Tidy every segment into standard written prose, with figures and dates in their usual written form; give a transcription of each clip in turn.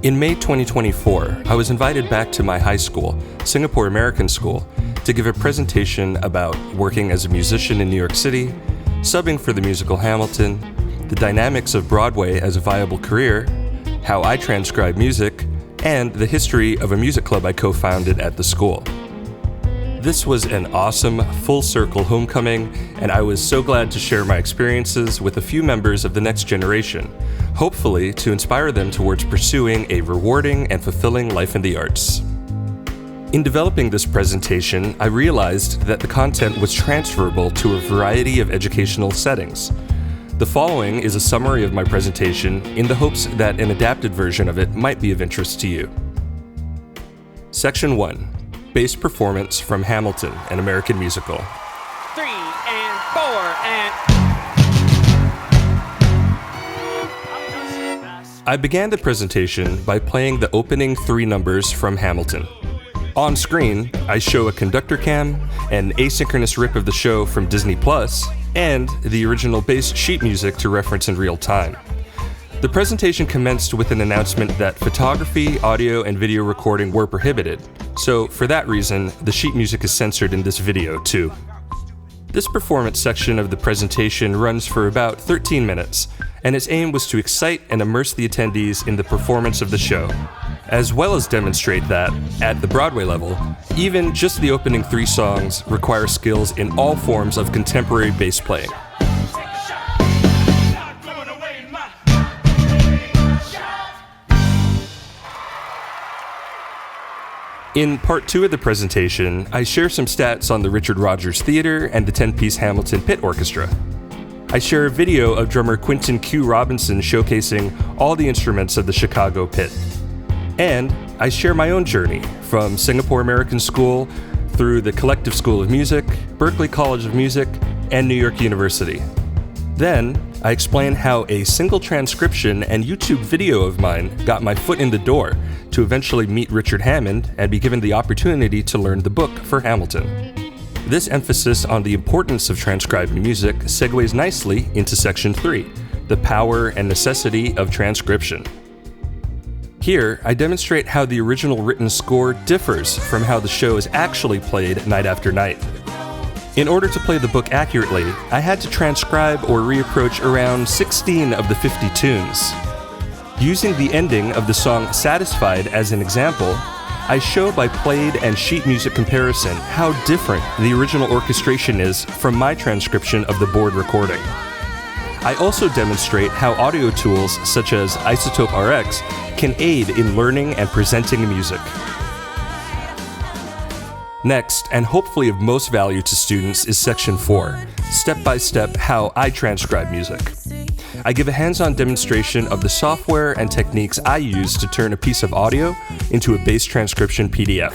In May 2024, I was invited back to my high school, Singapore American School, to give a presentation about working as a musician in New York City, subbing for the musical Hamilton, the dynamics of Broadway as a viable career, how I transcribe music, and the history of a music club I co-founded at the school. This was an awesome, full-circle homecoming, and I was so glad to share my experiences with a few members of the next generation, hopefully to inspire them towards pursuing a rewarding and fulfilling life in the arts. In developing this presentation, I realized that the content was transferable to a variety of educational settings. The following is a summary of my presentation in the hopes that an adapted version of it might be of interest to you. Section 1. Bass performance from Hamilton, an American musical. 3 and 4 and... I began the presentation by playing the opening 3 numbers from Hamilton. On screen, I show a conductor cam, an asynchronous rip of the show from Disney+, and the original bass sheet music to reference in real time. The presentation commenced with an announcement that photography, audio, and video recording were prohibited, so for that reason, the sheet music is censored in this video too. This performance section of the presentation runs for about 13 minutes, and its aim was to excite and immerse the attendees in the performance of the show, as well as demonstrate that, at the Broadway level, even just the opening 3 songs require skills in all forms of contemporary bass playing. In part 2 of the presentation, I share some stats on the Richard Rodgers Theater and the 10-piece Hamilton Pit Orchestra. I share a video of drummer Quinton Q. Robinson showcasing all the instruments of the Chicago Pit. And I share my own journey from Singapore American School through the Collective School of Music, Berklee College of Music, and New York University. Then, I explain how a single transcription and YouTube video of mine got my foot in the door to eventually meet Richard Hammond and be given the opportunity to learn the book for Hamilton. This emphasis on the importance of transcribing music segues nicely into Section 3, the power and necessity of transcription. Here, I demonstrate how the original written score differs from how the show is actually played night after night. In order to play the book accurately, I had to transcribe or reapproach around 16 of the 50 tunes. Using the ending of the song Satisfied as an example, I show by played and sheet music comparison how different the original orchestration is from my transcription of the board recording. I also demonstrate how audio tools such as Isotope RX can aid in learning and presenting music. Next, and hopefully of most value to students, is Section 4, step-by-step how I transcribe music. I give a hands-on demonstration of the software and techniques I use to turn a piece of audio into a bass transcription PDF.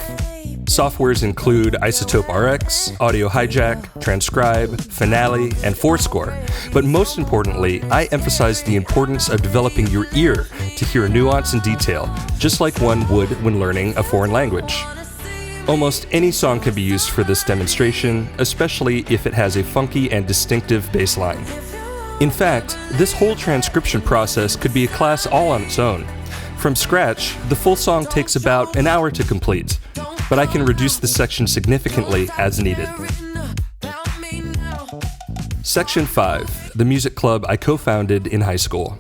Softwares include Isotope RX, Audio Hijack, Transcribe, Finale, and Fourscore, but most importantly, I emphasize the importance of developing your ear to hear nuance and detail, just like one would when learning a foreign language. Almost any song can be used for this demonstration, especially if it has a funky and distinctive bass line. In fact, this whole transcription process could be a class all on its own. From scratch, the full song takes about an hour to complete, but I can reduce the section significantly as needed. Section 5, the music club I co-founded in high school.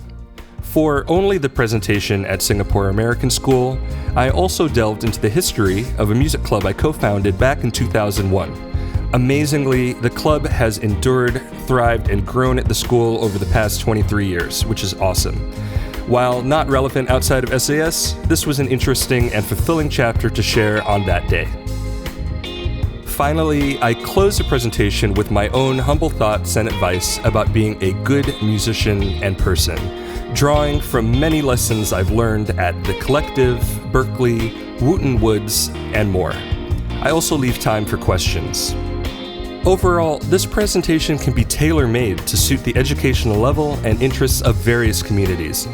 For only the presentation at Singapore American School, I also delved into the history of a music club I co-founded back in 2001. Amazingly, the club has endured, thrived, and grown at the school over the past 23 years, which is awesome. While not relevant outside of SAS, this was an interesting and fulfilling chapter to share on that day. Finally, I close the presentation with my own humble thoughts and advice about being a good musician and person, drawing from many lessons I've learned at the Collective, Berklee, Wooten Woods, and more. I also leave time for questions. Overall, this presentation can be tailor-made to suit the educational level and interests of various communities.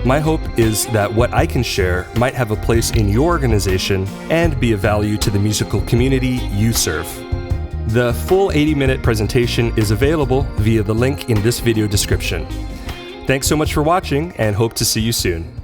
My hope is that what I can share might have a place in your organization and be of value to the musical community you serve. The full 80-minute presentation is available via the link in this video description. Thanks so much for watching, and hope to see you soon.